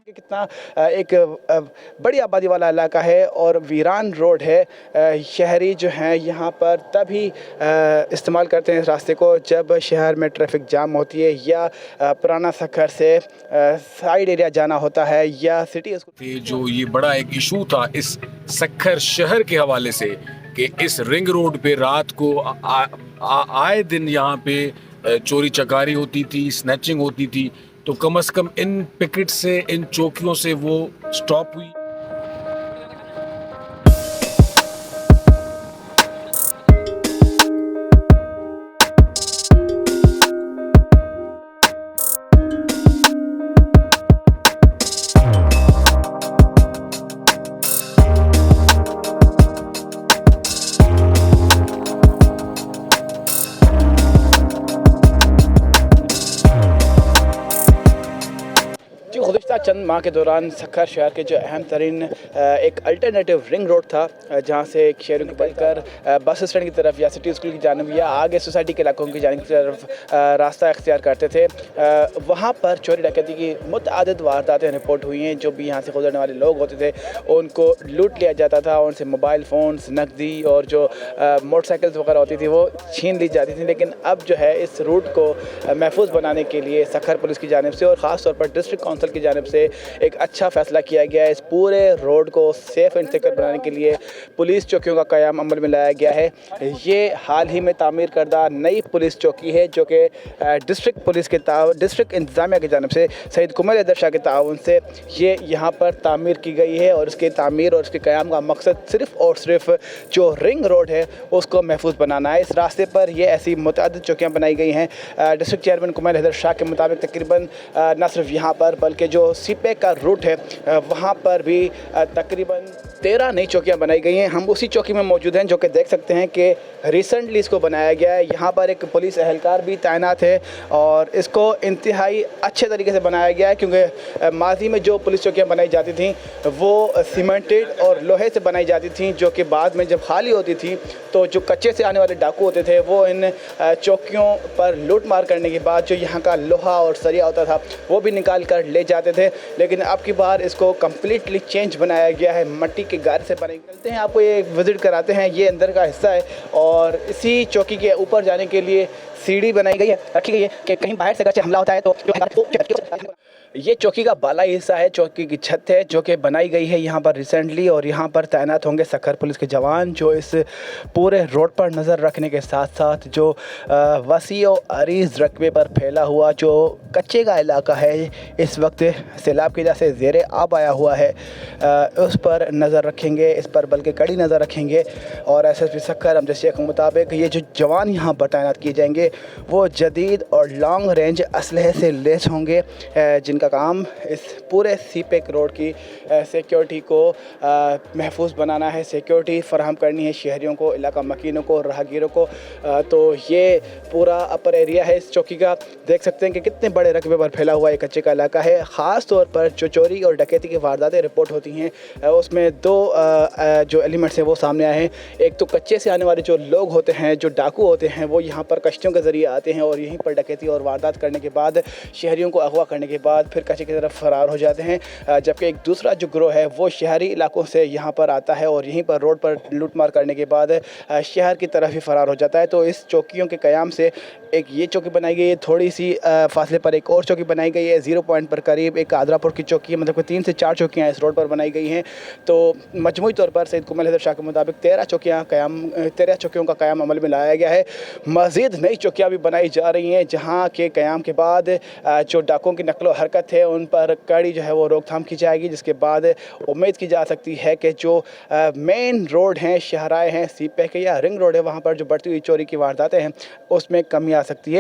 कितना एक बड़ी आबादी वाला इलाका है और वीरान रोड है। शहरी जो हैं यहाँ पर तभी इस्तेमाल करते हैं इस रास्ते को जब शहर में ट्रैफिक जाम होती है या पुराना सखर से साइड एरिया जाना होता है या सिटी। जो ये बड़ा एक इशू था इस सखर शहर के हवाले से कि इस रिंग रोड पे रात को आए दिन यहाँ पे चोरी चकारी होती थी, स्नैचिंग होती थी, तो कम से कम इन पिकेट से, इन चौकियों से वो स्टॉप हुई। गुज़िश्ता चंद माह के दौरान सखर शहर के जो अहम तरीन एक अल्टरनेटिव रिंग रोड था जहाँ से शहरों के बढ़कर बस स्टैंड की तरफ या सिटी स्कूल की जानिब या आगे सोसाइटी के इलाकों की जानिब की तरफ रास्ता अख्तियार करते थे। वहाँ पर चोरी डकैती की मुतअद्दिद वारदातें रिपोर्ट हुई हैं। जो भी यहाँ से गुजरने वाले लोग होते थे उनको लूट लिया जाता था, उनसे मोबाइल फ़ोन्स, नकदी और जो मोटरसाइकिल्स वगैरह होती थी वो छीन ली जाती थी। लेकिन अब जो है इस रूट को महफूज बनाने के लिए सखर पुलिस की जानिब से और ख़ास तौर पर डिस्ट्रिक्ट काउंसिल की जानिब से एक अच्छा फैसला किया गया है। इस पूरे रोड को सेफ एंड सिक्योर बनाने के लिए पुलिस चौकियों का क़याम अमल में लाया गया है। ये हाल ही में तामीर करदा नई पुलिस चौकी है जो कि डिस्ट्रिक्ट इंतज़ामिया की जानिब से सईद कुमर हैदर शाह के ताउन से ये यहाँ पर तामीर की गई है। और इसके तामीर और इसके क़याम का मकसद सिर्फ़ और सिर्फ जो रिंग रोड है उसको महफूज बनाना है। इस रास्ते पर ये ऐसी मुतअद्दिद चौकियाँ बनाई गई हैं। डिस्ट्रिक्ट चेयरमैन कुमर हैदर शाह के मुताबिक तकरीबन न सिर्फ यहाँ पर बल्कि जो सीपे का रूट है वहाँ पर भी तकरीबन 13 नई चौकियाँ बनाई गई हैं। हम उसी चौकी में मौजूद हैं जो कि देख सकते हैं कि रिसेंटली इसको बनाया गया है। यहाँ पर एक पुलिस एहलकार भी तैनात है और इसको इंतहाई अच्छे तरीके से बनाया गया है क्योंकि माजी में जो पुलिस चौकियाँ बनाई जाती थीं वो सीमेंटेड और लोहे से बनाई जाती थीं, जो कि बाद में जब खाली होती थी तो जो कच्चे से आने वाले डाकू होते थे वो इन चौकियों पर लूट मार करने के बाद जो यहाँ का लोहा और सरिया होता था वो भी निकाल कर ले जाते थे। लेकिन अब की बार इसको कम्प्लीटली चेंज बनाया गया है, मट्टी के गार से बनाई। चलते हैं, आपको ये विज़िट कराते हैं। ये अंदर का हिस्सा है और इसी चौकी के ऊपर जाने के लिए सीढ़ी बनाई गई है, रखी गई है कि कहीं बाहर से अगर हमला होता है तो ये चौकी का बाला हिस्सा है, चौकी की छत है जो कि बनाई गई है यहाँ पर रिसेंटली। और यहाँ पर तैनात होंगे सखर पुलिस के जवान जो इस पूरे रोड पर नज़र रखने के साथ साथ जो वसी और अरीज़ रकबे पर फैला हुआ जो कच्चे का इलाका है, इस वक्त सैलाब की वजह से ज़ेरे आब आया हुआ है, उस पर नज़र रखेंगे, इस पर बल्कि कड़ी नज़र रखेंगे। और SSP सखर अमजद शेख के मुताबिक ये जो जवान यहाँ पर तैनात किए जाएंगे वो जदीद और लॉन्ग रेंज असलहे से लेस होंगे जिनका काम इस पूरे सीपेक रोड की सिक्योरिटी को महफूज बनाना है, सिक्योरिटी फराहम करनी है शहरियों को, इलाका मकीनों को, राहगीरों को। तो ये पूरा अपर एरिया है इस चौकी का। देख सकते हैं कि कितने बड़े रकबे पर फैला हुआ एक कच्चे का इलाका है। ख़ास तौर पर जो चोरी और डकैती की वारदातें रिपोर्ट होती हैं उसमें दो जो एलिमेंट्स हैं वो सामने आए हैं। एक तो कच्चे से आने वाले जो लोग होते हैं, जो डाकू होते हैं, वो यहाँ पर कश्तियों के ज़रिए आते हैं और यहीं पर डकैती और वारदात करने के बाद शहरियों को अगवा करने के बाद फिर कच्चे की तरफ फरार हो जाते हैं। जबकि एक दूसरा जो ग्रोह है वो शहरी इलाकों से यहाँ पर आता है और यहीं पर रोड पर लूटमार करने के बाद शहर की तरफ ही फरार हो जाता है। तो इस चौकियों के क़याम से एक ये चौकी बनाई गई है, थोड़ी सी फासले पर एक और चौकी बनाई गई है, 0 पॉइंट पर करीब एक आदरापुर की चौकी है, मतलब कि 3 से 4 चौकियाँ इस रोड पर बनाई गई हैं। तो मजमूई तौर पर सईद कुमर हैदर शाह के मुताबिक 13 चौकियों का क़याम अमल में लाया गया है। मज़ीद नई चौकियाँ भी बनाई जा रही हैं जहाँ के क़याम के बाद जो डाकुओं की नकलो हरकत है उन पर कड़ी जो है वो रोकथाम की जाएगी, जिसके बाद उम्मीद की जा सकती है कि जो मेन रोड हैं, शहराए हैं, सीपे के या रिंग रोड है, वहाँ पर जो बढ़ती हुई चोरी की वारदातें हैं उसमें कमी आ सकती है।